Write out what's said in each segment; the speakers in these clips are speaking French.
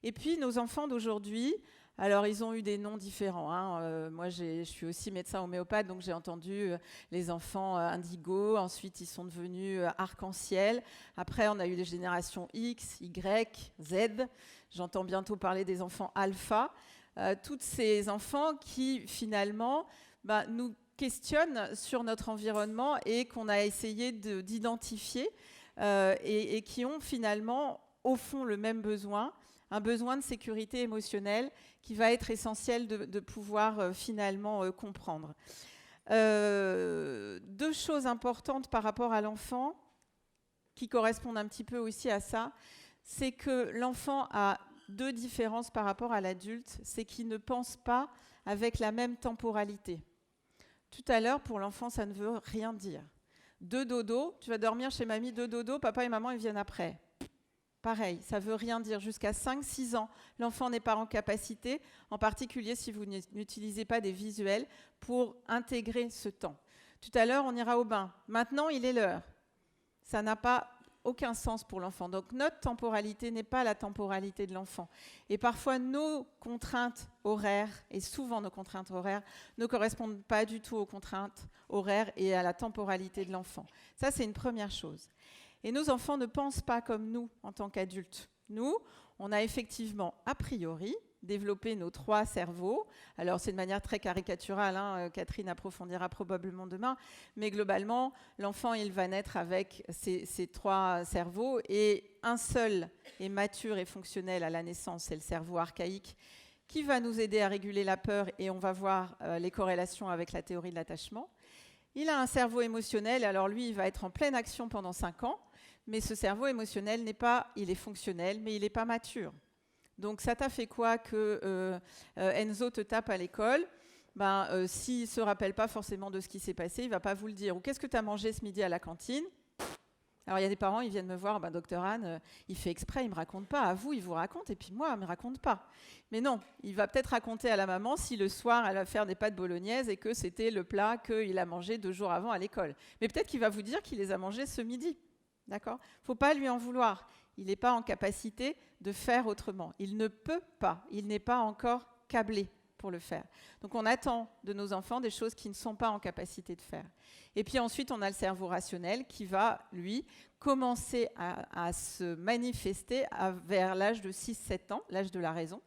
Et puis nos enfants d'aujourd'hui, alors ils ont eu des noms différents, hein. Moi je suis aussi médecin homéopathe, donc j'ai entendu les enfants indigo, ensuite ils sont devenus arc-en-ciel, après on a eu les générations X, Y, Z, j'entends bientôt parler des enfants alpha, tous ces enfants qui finalement nous questionnent sur notre environnement et qu'on a essayé d'identifier et qui ont finalement au fond le même besoin, un besoin de sécurité émotionnelle qui va être essentiel de pouvoir finalement comprendre. Deux choses importantes par rapport à l'enfant qui correspondent un petit peu aussi à ça, c'est que l'enfant a deux différences par rapport à l'adulte, c'est qu'il ne pense pas avec la même temporalité. Tout à l'heure, pour l'enfant, ça ne veut rien dire. 2 dodo, tu vas dormir chez mamie, 2 dodo, papa et maman, ils viennent après. Pareil, ça ne veut rien dire. Jusqu'à 5-6 ans, l'enfant n'est pas en capacité, en particulier si vous n'utilisez pas des visuels, pour intégrer ce temps. Tout à l'heure, on ira au bain. Maintenant, il est l'heure. Ça n'a pas aucun sens pour l'enfant. Donc notre temporalité n'est pas la temporalité de l'enfant. Et parfois, nos contraintes horaires, et souvent nos contraintes horaires, ne correspondent pas du tout aux contraintes horaires et à la temporalité de l'enfant. Ça, c'est une première chose. Et nos enfants ne pensent pas comme nous en tant qu'adultes. Nous, on a effectivement, a priori, développé nos 3 cerveaux. Alors, c'est de manière très caricaturale, hein, Catherine approfondira probablement demain, mais globalement, l'enfant, il va naître avec ces 3 cerveaux, et un seul est mature et fonctionnel à la naissance, c'est le cerveau archaïque, qui va nous aider à réguler la peur, et on va voir les corrélations avec la théorie de l'attachement. Il a un cerveau émotionnel, alors lui, il va être en pleine action pendant 5 ans, mais ce cerveau émotionnel il est fonctionnel, mais il n'est pas mature. Donc ça t'a fait quoi que Enzo te tape à l'école? S'il ne se rappelle pas forcément de ce qui s'est passé, il ne va pas vous le dire. Ou qu'est-ce que tu as mangé ce midi à la cantine? Alors il y a des parents, ils viennent me voir, docteur Anne, il fait exprès, il ne me raconte pas. À vous, il vous raconte, et puis moi, il ne me raconte pas. Mais non, il va peut-être raconter à la maman si le soir, elle va faire des pâtes bolognaises et que c'était le plat qu'il a mangé 2 jours avant à l'école. Mais peut-être qu'il va vous dire qu'il les a mangés ce midi. D'accord? Il ne faut pas lui en vouloir. Il n'est pas en capacité de faire autrement. Il ne peut pas. Il n'est pas encore câblé pour le faire. Donc on attend de nos enfants des choses qu'ils ne sont pas en capacité de faire. Et puis ensuite, on a le cerveau rationnel qui va, lui, commencer à se manifester vers l'âge de 6-7 ans, l'âge de la raison,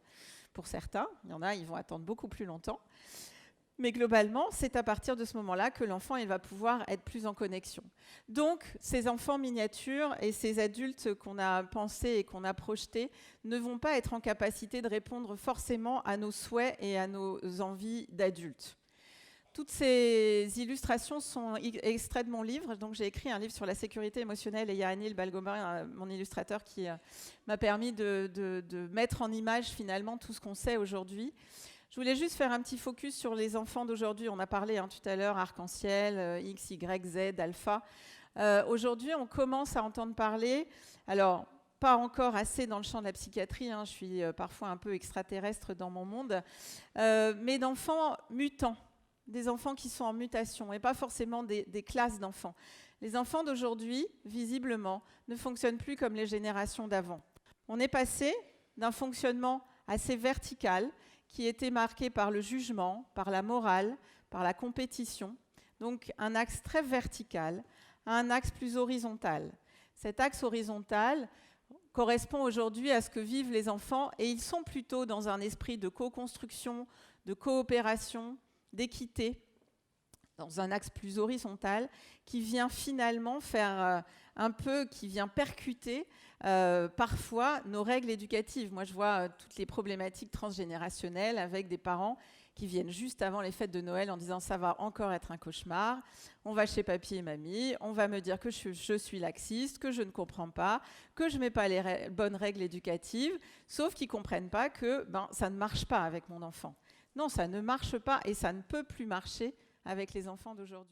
pour certains. Il y en a, ils vont attendre beaucoup plus longtemps. Mais globalement, c'est à partir de ce moment-là que l'enfant il va pouvoir être plus en connexion. Donc, ces enfants miniatures et ces adultes qu'on a pensés et qu'on a projetés ne vont pas être en capacité de répondre forcément à nos souhaits et à nos envies d'adultes. Toutes ces illustrations sont extraites de mon livre. Donc, j'ai écrit un livre sur la sécurité émotionnelle et il y a Anil Balgomer, mon illustrateur, qui m'a permis de mettre en image finalement tout ce qu'on sait aujourd'hui. Je voulais juste faire un petit focus sur les enfants d'aujourd'hui. On a parlé tout à l'heure, arc-en-ciel, X, Y, Z, alpha. Aujourd'hui, on commence à entendre parler, alors pas encore assez dans le champ de la psychiatrie, je suis parfois un peu extraterrestre dans mon monde, mais d'enfants mutants, des enfants qui sont en mutation, et pas forcément des classes d'enfants. Les enfants d'aujourd'hui, visiblement, ne fonctionnent plus comme les générations d'avant. On est passé d'un fonctionnement assez vertical, qui était marqué par le jugement, par la morale, par la compétition. Donc un axe très vertical à un axe plus horizontal. Cet axe horizontal correspond aujourd'hui à ce que vivent les enfants et ils sont plutôt dans un esprit de co-construction, de coopération, d'équité, dans un axe plus horizontal qui vient finalement faire qui vient percuter parfois nos règles éducatives. Moi, je vois toutes les problématiques transgénérationnelles avec des parents qui viennent juste avant les fêtes de Noël en disant « ça va encore être un cauchemar, on va chez papy et mamie, on va me dire que je suis laxiste, que je ne comprends pas, que je ne mets pas les bonnes règles éducatives », sauf qu'ils ne comprennent pas que ça ne marche pas avec mon enfant. Non, ça ne marche pas et ça ne peut plus marcher avec les enfants d'aujourd'hui.